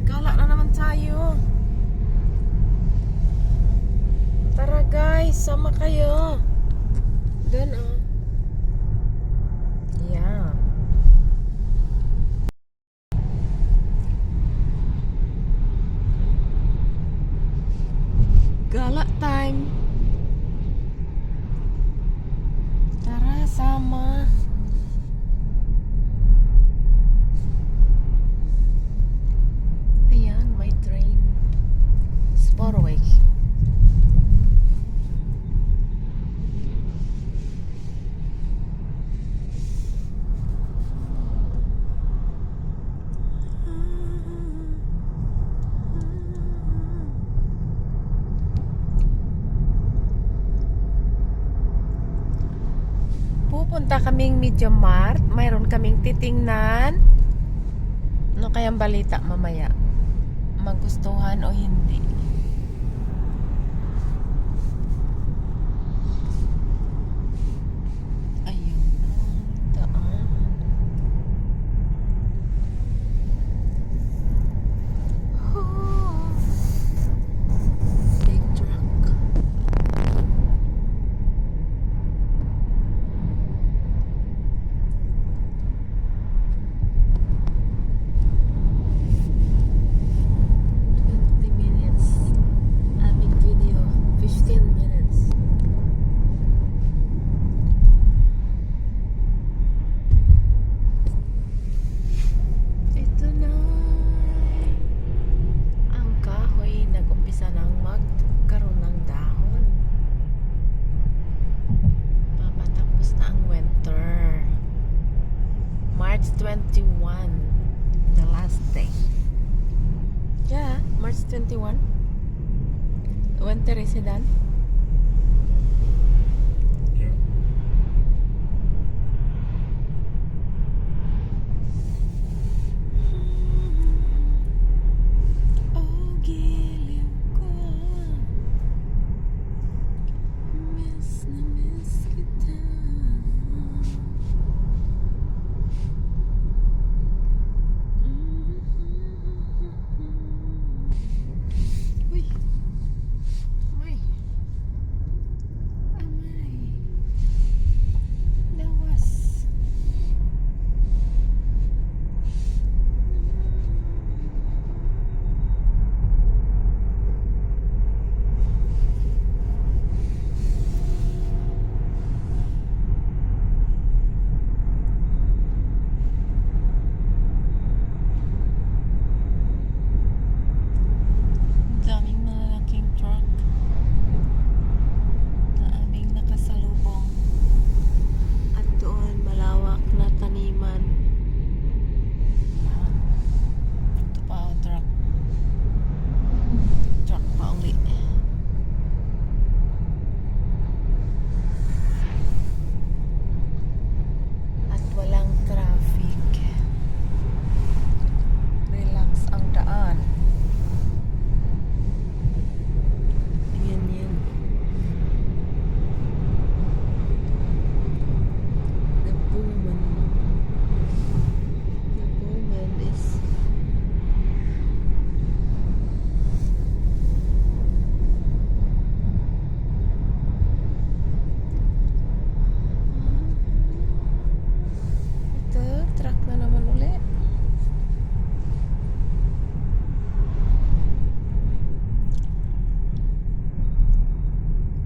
gala na naman tayo. Tara guys, sama kayo. Doon oh. Yeah. Gala time. Tara, sama. Ayan, may train. Sportway. Pupunta kaming Media Mart. Mayroon kaming titingnan. Ano kayang balita mamaya? Magustuhan o hindi? Ayun. Daan. Big truck. March 21, the last day. Yeah, March 21. Winter is done. Yeah. Oh, giliw ko. Miss na miss kita. Uy. Amay. Amay. Lawas. Daming malalaking truck na aming nakasalubong. At doon malawak na taniman. Ito pa ang truck. Truck pa uli. At walang traffic. Relax ang daan. Yan. The woman is ito, truck na naman ulit.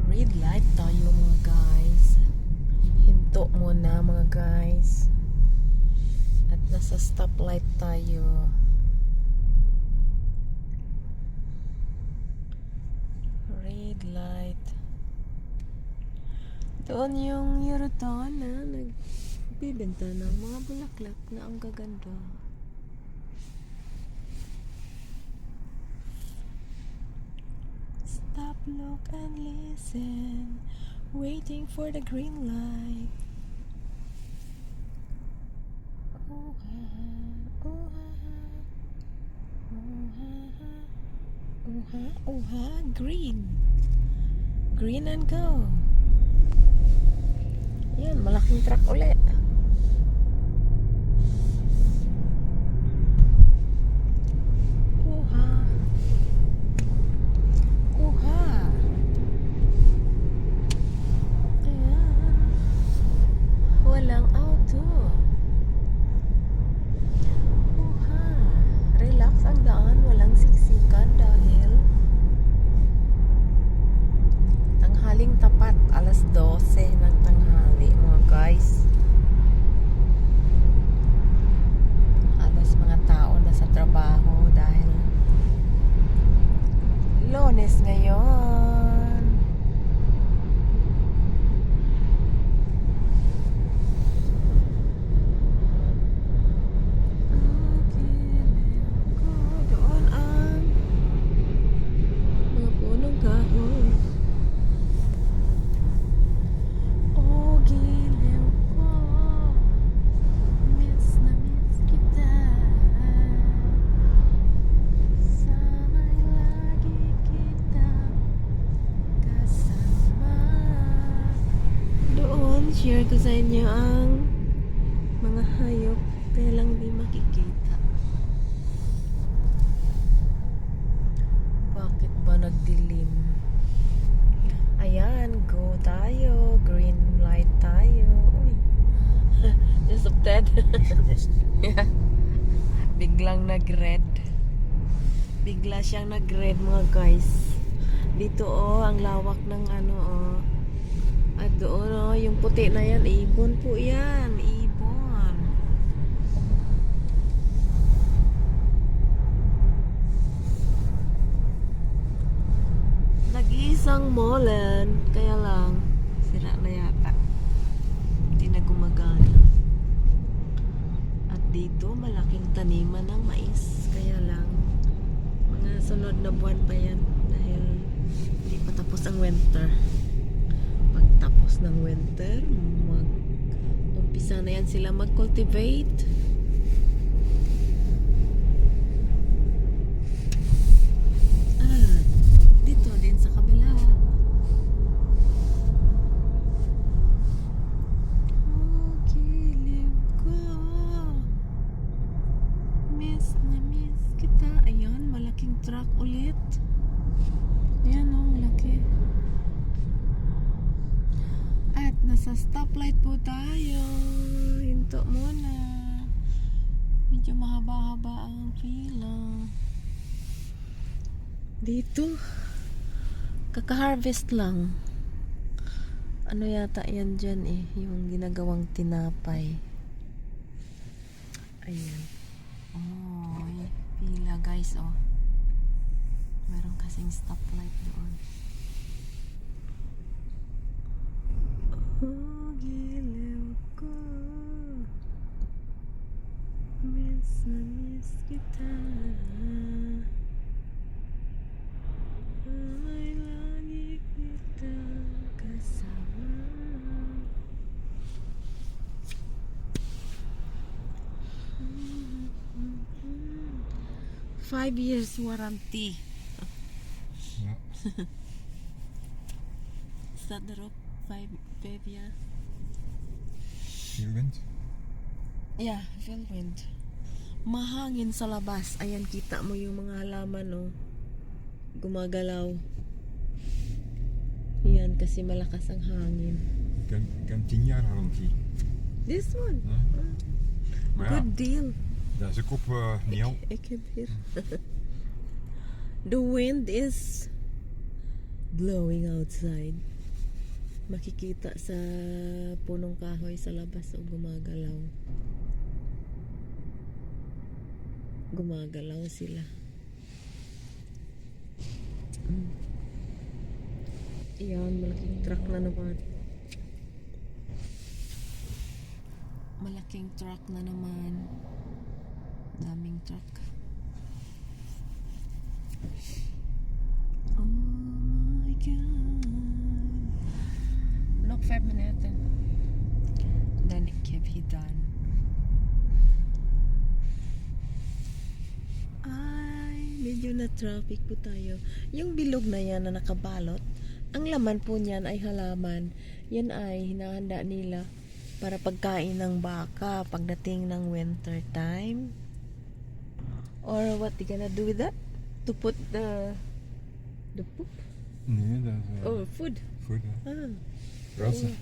Red light tayo mga guys. Hinto muna mga guys. At nasa stoplight tayo. Red light. Doon yung Euroton na nagbibenta ng mga bulaklak na ang gaganda. Stop, look and listen, waiting for the green light. Oh ha ha, oh ha ha, oh ha ha, oh ha, oh ha, green and go. Yan, malaking truck ulit. yan dahil tanghaling tapat, alas 12 ng tanghali mga guys. Halos mga tao na sa trabaho dahil Lunes ngayon. Doon ang mga punong kahoy. Oh, giliw ko, miss na miss kita. Sana'y lagi kita kasama. Doon, share ko sa inyo ang mga hayop kaya lang di makikita. Bakit ba nagdilim? Ayan, go tayo. Green light tayo. Uy. Nasubted. Yeah. Biglang nag-red. Bigla siyang nag-red mga guys. Dito oh, ang lawak ng ano oh. At doon oh, yung puti na yan, ibon po yan. Ibon. Nag-iisang molen, kaya lang sira na yata. Hindi na gumagana. At dito malaking taniman ng mais, kaya lang mga sunod na buwan pa yan dahil hindi pa tapos ang winter. Pag tapos ng winter, umpisa na yan sila mag-cultivate. Dito din sa kabila. Oh, giliw ko. Miss na miss kita. Ayan, malaking truck ulit. Ayan oh, laki. At nasa stoplight po tayo. Hinto muna. Medyo mahaba-haba ang pila. Dito kaka-harvest lang. Ano yata yan dyan eh, yung ginagawang tinapay. Ayan. Oh, pila guys oh. Meron kasing stoplight doon. Oh, giliw ko. Miss na miss kita. Ay, lagi kita kasama. 5 years warranty. Ja, Is that the rope? 5 years? veel wind. Yeah, feel wind. Mahangin sa labas. Ayan, kita mo yung mga halaman, oh. Gumagalaw. Yan, kasi malakas ang hangin. Ik heb 10 jaar garantie. This one? Ja. Maar ja, Good deal. dat is ook op Niel. Ik heb hier. The wind is blowing outside. Makikita sa punong kahoy sa labas o gumagalaw. Gumagalaw sila. Iyan, malaking truck na naman. Malaking truck na naman. Daming truck. Oh my God. Nog 5 minuten. Dan heb je done. Ay, medyo na traffic po tayo. Yung bilog na yan na nakabalot, ang laman po niyan ay halaman. Yan ay hinahanda nila para pagkain ng baka pagdating ng winter time. Or what you gonna do with that? To put the poop? Nee, dat is Oh, food. goed. Ah. Rassen.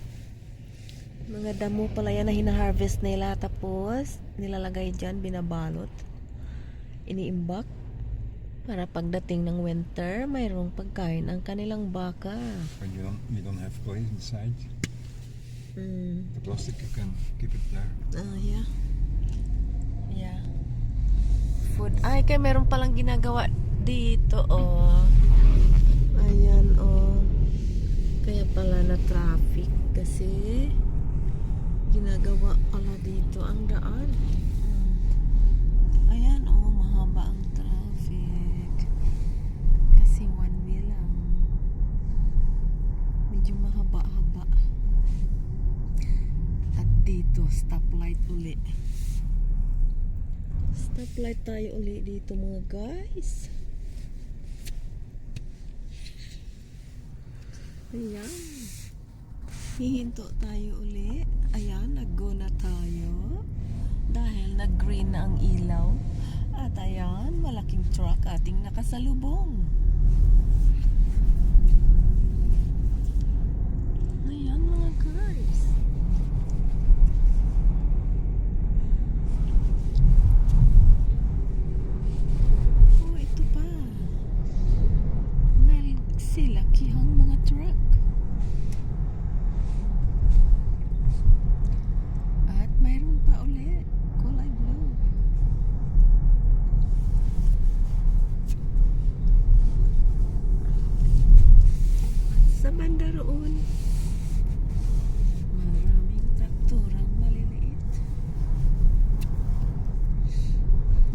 Mga damo pala yan na hina-harvest nila tapos nilalagay dyan, binabalot, iniimbak Para pagdating ng winter, mayroong pagkain ang kanilang baka. When you don't have place inside, the plastic you can keep it there. Yeah. Yeah. Food. Ay, kaya meron palang ginagawa dito, oh. Ayan, oh. Kaya pala na traffic kasi ginagawa pala dito ang daan. Ayan, oh, mahaba ang traffic. Kasi one way lang. Medyo mahaba-haba. At dito, stoplight uli. Stoplight tayo uli dito, mga guys. Ayan. Hihinto tayo uli. Ayan, nag-go na tayo. Dahil nag-green na ang ilaw. At ayan, malaking truck ating nakasalubong. Ayan, mga guys. Oh, ito pa. Meron sila kihang mga truck. At mayroon pa ulit. Kulay blue. At sa banda roon, maraming traktorang maliliit.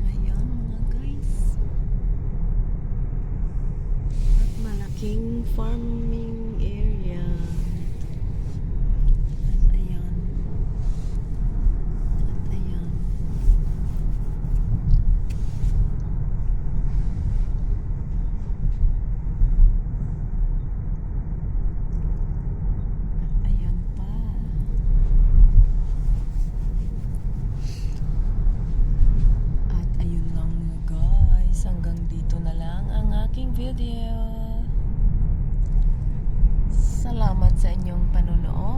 Ayan, mga guys. At malaking farming area. At ayan. At ayan. At ayan pa. At ayun lang, mga guys. Hanggang dito na lang ang aking video. Salamat sa inyong panonood.